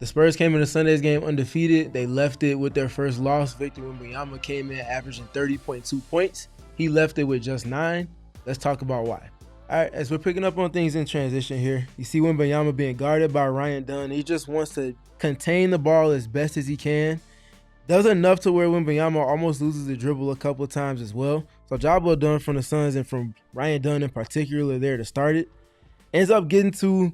The Spurs came into Sunday's game undefeated. They left it with their first loss. Victor Wembanyama came in averaging 30.2 points. He left it with just 9. Let's talk about why. All right, as we're picking up on things in transition here, you see Wembanyama being guarded by Ryan Dunn. He just wants to contain the ball as best as he can. Does enough to where Wembanyama almost loses the dribble a couple of times as well. So job well done from the Suns and from Ryan Dunn in particular there to start it. Ends up getting to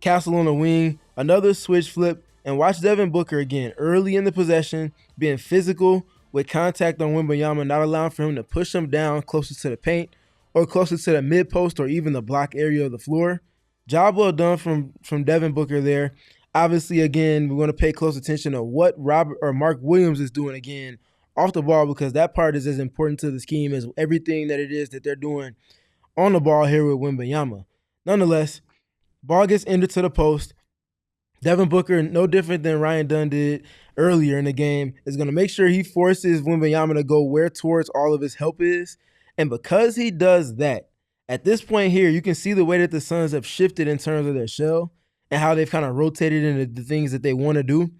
Castle on the wing, another switch flip, and watch Devin Booker again early in the possession, being physical with contact on Wembanyama, not allowing for him to push him down closer to the paint or closer to the mid post or even the block area of the floor. Job well done from Devin Booker there. Obviously, again, we're going to pay close attention to what Robert or Mark Williams is doing again off the ball, because that part is as important to the scheme as everything that it is that they're doing on the ball here with Wembanyama. Nonetheless, ball gets entered to the post. Devin Booker, no different than Ryan Dunn did earlier in the game, is going to make sure he forces Wembanyama to go where towards all of his help is. And because he does that, at this point here, you can see the way that the Suns have shifted in terms of their shell and how they've kind of rotated into the things that they want to do.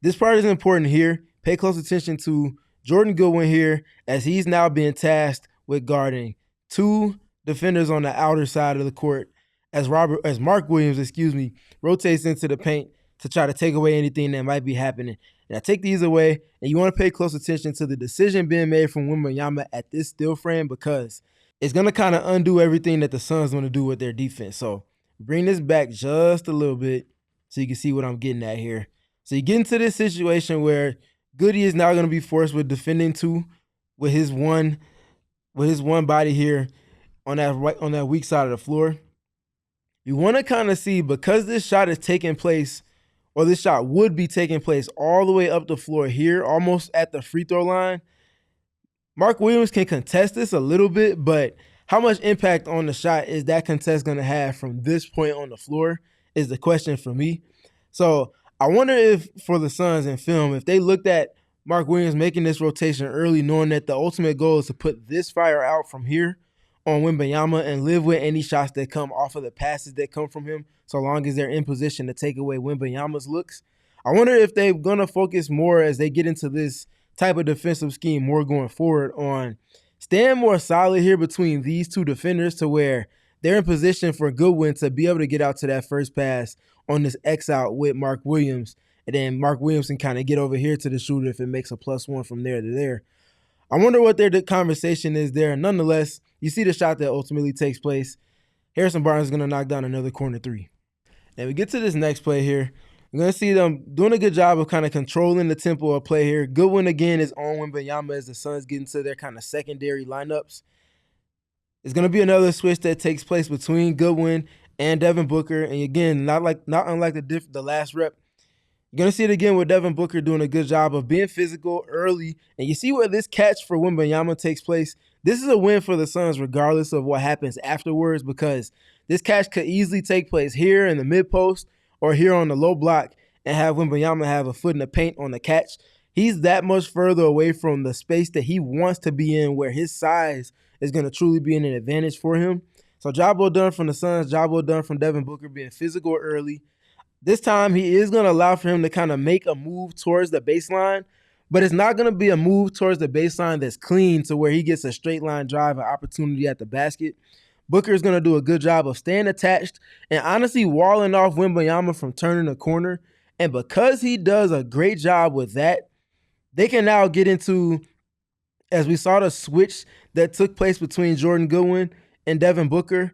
This part is important here. Pay close attention to Jordan Goodwin here, as he's now being tasked with guarding 2 defenders on the outer side of the court as Mark Williams, rotates into the paint to try to take away anything that might be happening. And I take these away, and you want to pay close attention to the decision being made from Wembanyama at this still frame, because it's going to kind of undo everything that the Suns want to do with their defense. So bring this back just a little bit so you can see what I'm getting at here. So you get into this situation where Goody is now going to be forced with defending 2 with his one body here on that weak side of the floor. You want to kind of see, because this shot is taking place, or this shot would be taking place all the way up the floor here, almost at the free throw line. Mark Williams can contest this a little bit, but how much impact on the shot is that contest going to have from this point on the floor is the question for me. So I wonder if, for the Suns in film, if they looked at Mark Williams making this rotation early, knowing that the ultimate goal is to put this fire out from here on Wembanyama and live with any shots that come off of the passes that come from him, so long as they're in position to take away Wembanyama's looks. I wonder if they're going to focus more as they get into this type of defensive scheme more going forward on staying more solid here between these 2 defenders, to where they're in position for Goodwin to be able to get out to that first pass on this X out with Mark Williams, and then Mark Williams can kind of get over here to the shooter if it makes a +1 from there to there. I wonder what their conversation is there. Nonetheless, you see the shot that ultimately takes place. Harrison Barnes is going to knock down another corner 3. And we get to this next play here. We're going to see them doing a good job of kind of controlling the tempo of play here. Goodwin again is on Wembanyama as the Suns get into their kind of secondary lineups. It's going to be another switch that takes place between Goodwin and Devin Booker. And again, not unlike the last rep, you're going to see it again with Devin Booker doing a good job of being physical early. And you see where this catch for Wembanyama takes place. This is a win for the Suns regardless of what happens afterwards, because this catch could easily take place here in the mid post or here on the low block and have Wembanyama have a foot in the paint on the catch. He's that much further away from the space that he wants to be in, where his size is going to truly be an advantage for him. So job well done from the Suns, job well done from Devin Booker being physical early. This time he is going to allow for him to kind of make a move towards the baseline, but it's not going to be a move towards the baseline that's clean to where he gets a straight line drive and opportunity at the basket. Booker is going to do a good job of staying attached and honestly walling off Wembanyama from turning the corner. And because he does a great job with that, they can now get into, as we saw the switch that took place between Jordan Goodwin and Devin Booker,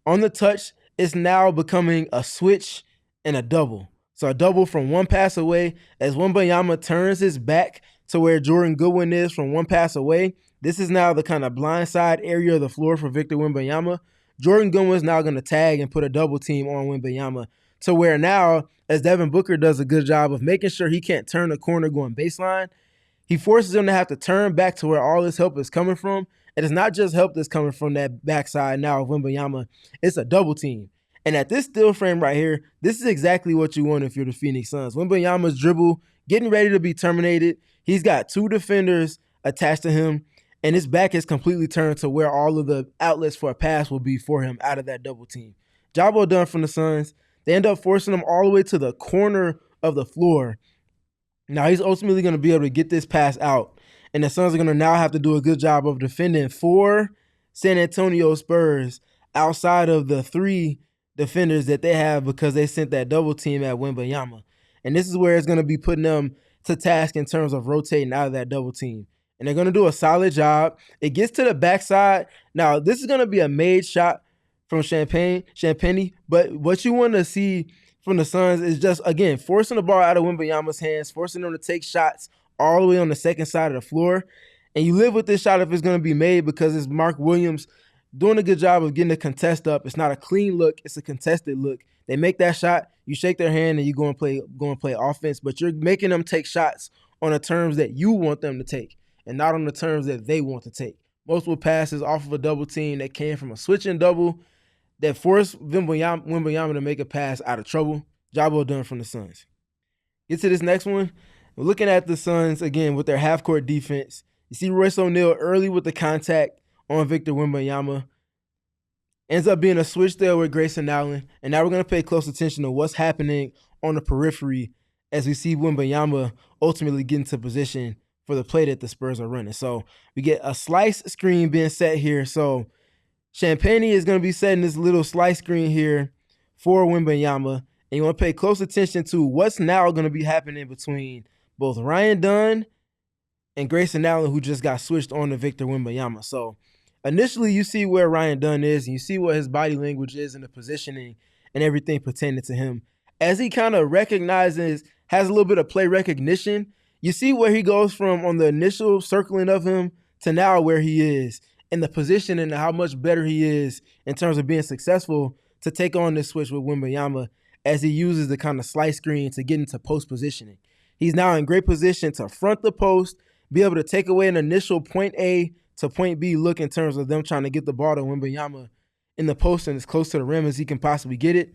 on the touch, it's now becoming a switch and a double. So a double from one pass away, as Wembanyama turns his back to where Jordan Goodwin is from one pass away. This is now the kind of blind side area of the floor for Victor Wembanyama. Jordan Goodwin is now going to tag and put a double team on Wembanyama, to where now, as Devin Booker does a good job of making sure he can't turn the corner going baseline, he forces him to have to turn back to where all his help is coming from. And it's not just help that's coming from that backside now of Wembanyama, it's a double team. And at this still frame right here, this is exactly what you want if you're the Phoenix Suns. Wembanyama's dribble getting ready to be terminated. He's got 2 defenders attached to him, and his back is completely turned to where all of the outlets for a pass will be for him out of that double team. Job well done from the Suns. They end up forcing him all the way to the corner of the floor. Now he's ultimately going to be able to get this pass out. And the Suns are going to now have to do a good job of defending 4 San Antonio Spurs outside of the 3 defenders that they have because they sent that double team at Wembanyama. And this is where it's going to be putting them to task in terms of rotating out of that double team. And they're going to do a solid job. It gets to the backside. Now, this is going to be a made shot from Champagne, but what you want to see from the Suns is just, again, forcing the ball out of Wembanyama's hands, forcing them to take shots all the way on the second side of the floor. And you live with this shot if it's going to be made because it's Mark Williams doing a good job of getting the contest up. It's not a clean look. It's a contested look. They make that shot, you shake their hand, and you go and play offense. But you're making them take shots on the terms that you want them to take and not on the terms that they want to take. Multiple passes off of a double team that came from a switch and double that forced Wembanyama to make a pass out of trouble. Job well done from the Suns. Get to this next one. We're looking at the Suns, again, with their half-court defense. You see Royce O'Neal early with the contact on Victor Wembanyama. Ends up being a switch there with Grayson Allen. And now we're going to pay close attention to what's happening on the periphery as we see Wembanyama ultimately get into position for the play that the Spurs are running. So we get a slice screen being set here. So Champagne is going to be setting this little slice screen here for Wembanyama. And you want to pay close attention to what's now going to be happening between both Ryan Dunn and Grayson Allen, who just got switched on to Victor Wembanyama. So initially you see where Ryan Dunn is, and you see what his body language is and the positioning and everything pertaining to him. As he kind of recognizes, has a little bit of play recognition, you see where he goes from on the initial circling of him to now where he is, and the position and how much better he is in terms of being successful to take on this switch with Wembanyama as he uses the kind of slice screen to get into post positioning. He's now in great position to front the post, be able to take away an initial point A to point B look in terms of them trying to get the ball to Wembanyama in the post and as close to the rim as he can possibly get it.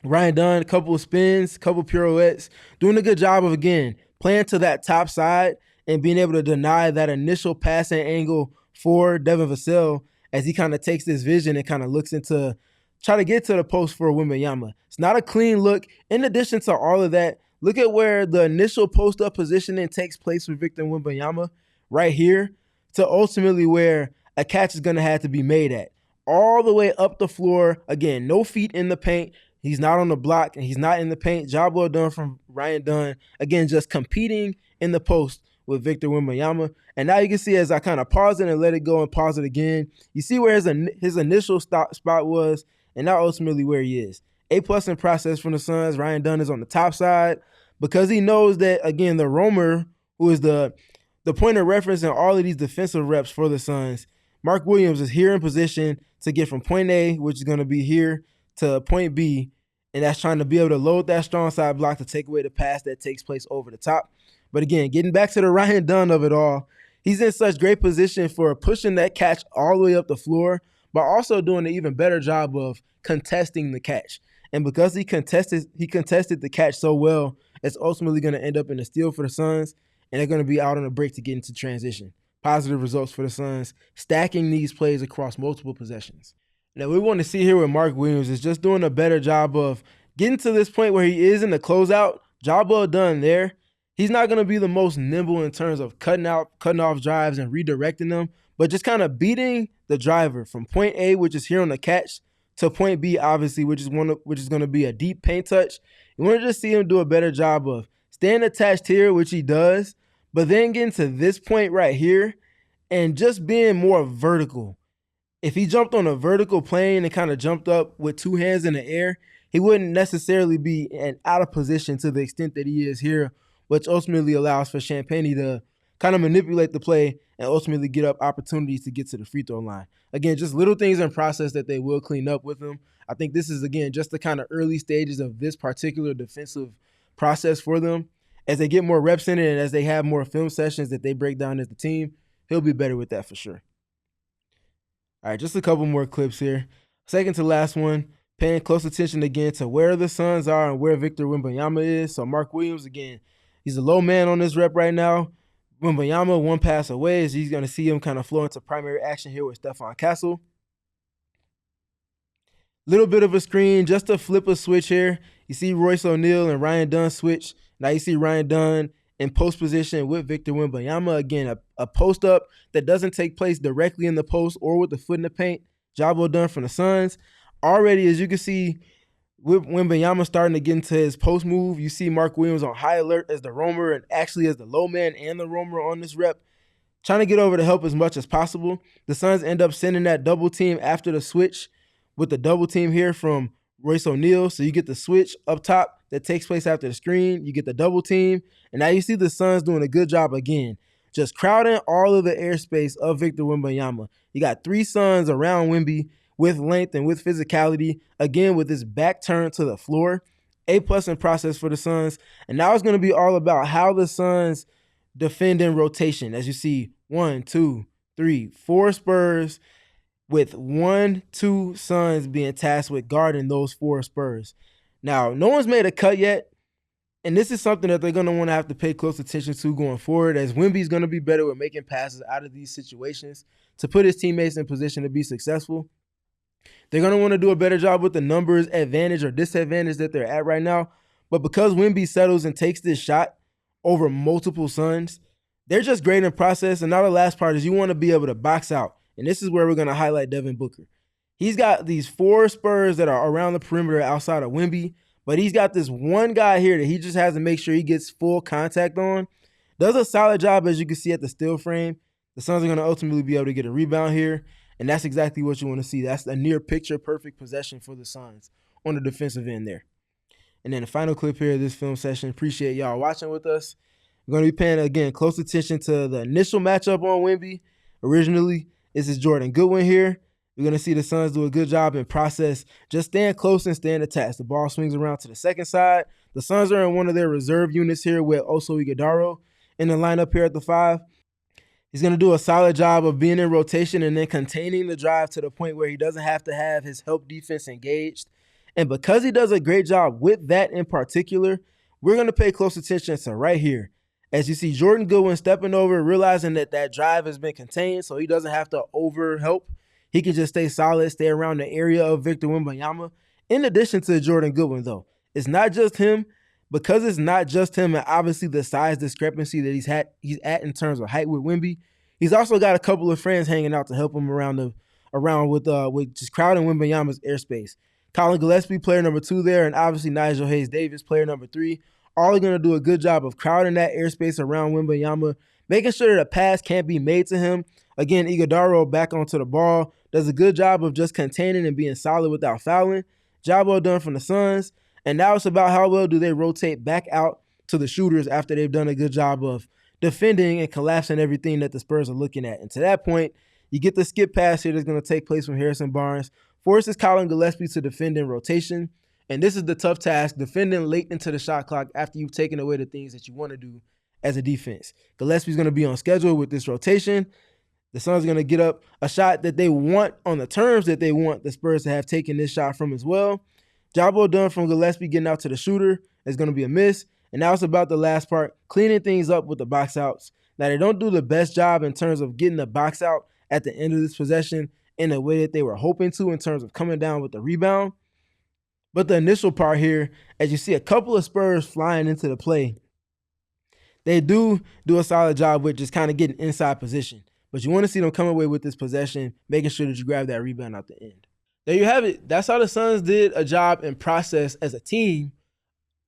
Ryan Dunn, a couple of spins, couple pirouettes, doing a good job of, again, playing to that top side and being able to deny that initial passing angle for Devin Vassell as he kind of takes this vision and kind of looks into try to get to the post for Wembanyama. It's not a clean look. In addition to all of that, look at where the initial post-up positioning takes place with Victor Wembanyama right here to ultimately where a catch is going to have to be made at. All the way up the floor. Again, no feet in the paint. He's not on the block, and he's not in the paint. Job well done from Ryan Dunn. Again, just competing in the post with Victor Wembanyama. And now you can see as I kind of pause it and let it go and pause it again, you see where his initial spot was and now ultimately where he is. A+ in process from the Suns. Ryan Dunn is on the top side because he knows that, again, the roamer, who is the point of reference in all of these defensive reps for the Suns, Mark Williams is here in position to get from point A, which is going to be here, to point B, and that's trying to be able to load that strong side block to take away the pass that takes place over the top. But again, getting back to the Ryan Dunn of it all, he's in such great position for pushing that catch all the way up the floor, but also doing an even better job of contesting the catch. And because he contested the catch so well, it's ultimately going to end up in a steal for the Suns, and they're going to be out on a break to get into transition. Positive results for the Suns, stacking these plays across multiple possessions. Now, we want to see here with Mark Williams is just doing a better job of getting to this point where he is in the closeout. Job well done there. He's not going to be the most nimble in terms of cutting off drives and redirecting them, but just kind of beating the driver from point A, which is here on the catch, to point B, obviously, which is going to be a deep paint touch. You want to just see him do a better job of staying attached here, which he does, but then getting to this point right here and just being more vertical. If he jumped on a vertical plane and kind of jumped up with two hands in the air, he wouldn't necessarily be out of position to the extent that he is here, which ultimately allows for Champagne to kind of manipulate the play and ultimately get up opportunities to get to the free throw line. Again, just little things in process that they will clean up with him. I think this is, again, just the kind of early stages of this particular defensive process for them. As they get more reps in it and as they have more film sessions that they break down as the team, he'll be better with that for sure. All right, just a couple more clips here. Second to last one, paying close attention again to where the Suns are and where Victor Wembanyama is. So Mark Williams, again, he's a low man on this rep right now. Wembanyama one pass away as he's going to see him kind of flow into primary action here with Stephon Castle. Little bit of a screen just to flip a switch here. You see Royce O'Neal and Ryan Dunn switch. Now you see Ryan Dunn in post position with Victor Wembanyama. Again, a post up that doesn't take place directly in the post or with the foot in the paint. Job well done from the Suns. Already, as you can see, with Wembanyama starting to get into his post move, you see Mark Williams on high alert as the roamer and actually as the low man and the roamer on this rep, trying to get over to help as much as possible. The Suns end up sending that double team after the switch with the double team here from Royce O'Neal. So you get the switch up top that takes place after the screen. You get the double team. And now you see the Suns doing a good job again, just crowding all of the airspace of Victor Wembanyama. You got 3 Suns around Wemby with length and with physicality, again with his back turned to the floor. A+ in process for the Suns. And now it's going to be all about how the Suns defend in rotation. As you see, 1, 2, 3, 4 Spurs with 1, 2 Suns being tasked with guarding those 4 Spurs. Now, no one's made a cut yet, and this is something that they're going to want to have to pay close attention to going forward, as Wemby's going to be better with making passes out of these situations to put his teammates in position to be successful. They're going to want to do a better job with the numbers advantage or disadvantage that they're at right now. But because Wemby settles and takes this shot over multiple Suns, they're just great in process. And now the last part is you want to be able to box out. And this is where we're going to highlight Devin Booker. He's got these 4 Spurs that are around the perimeter outside of Wemby, but he's got this one guy here that he just has to make sure he gets full contact on. Does a solid job, as you can see at the still frame. The Suns are going to ultimately be able to get a rebound here, and that's exactly what you want to see. That's a near picture-perfect possession for the Suns on the defensive end there. And then the final clip here of this film session. Appreciate y'all watching with us. We're going to be paying, again, close attention to the initial matchup on Wemby. Originally, this is Jordan Goodwin here. You're going to see the Suns do a good job in process, just staying close and staying attached. The ball swings around to the second side. The Suns are in one of their reserve units here with Oso Ighodaro in the lineup here at the 5. He's going to do a solid job of being in rotation and then containing the drive to the point where he doesn't have to have his help defense engaged. And because he does a great job with that in particular, we're going to pay close attention to right here. As you see Jordan Goodwin stepping over, realizing that that drive has been contained so he doesn't have to over help. He can just stay solid, stay around the area of Victor Wembanyama. In addition to Jordan Goodwin, though, it's not just him. Because it's not just him and obviously the size discrepancy that he's at in terms of height with Wemby, he's also got a couple of friends hanging out to help him around with just crowding Wembanyama's airspace. Colin Gillespie, player number 2 there, and obviously Nigel Hayes-Davis, player number 3, all are going to do a good job of crowding that airspace around Wembanyama, making sure that a pass can't be made to him. Again, Ighodaro back onto the ball, does a good job of just containing and being solid without fouling. Job well done from the Suns. And now it's about how well do they rotate back out to the shooters after they've done a good job of defending and collapsing everything that the Spurs are looking at. And to that point, you get the skip pass here that's going to take place from Harrison Barnes, forces Colin Gillespie to defend in rotation. And this is the tough task, defending late into the shot clock after you've taken away the things that you want to do as a defense. Gillespie's going to be on schedule with this rotation. The Suns are going to get up a shot that they want on the terms that they want the Spurs to have taken this shot from as well. Job well done from Gillespie getting out to the shooter. It's going to be a miss. And now it's about the last part, cleaning things up with the box outs. Now, they don't do the best job in terms of getting the box out at the end of this possession in a way that they were hoping to in terms of coming down with the rebound. But the initial part here, as you see a couple of Spurs flying into the play, they do a solid job with just kind of getting inside position. But you want to see them come away with this possession, making sure that you grab that rebound out the end. There you have it. That's how the Suns did a job in process as a team,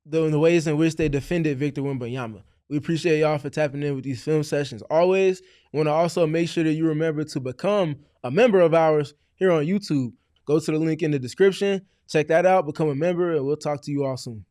though in the ways in which they defended Victor Wembanyama. We appreciate y'all for tapping in with these film sessions always. We want to also make sure that you remember to become a member of ours here on YouTube. Go to the link in the description, check that out, become a member, and we'll talk to you all soon.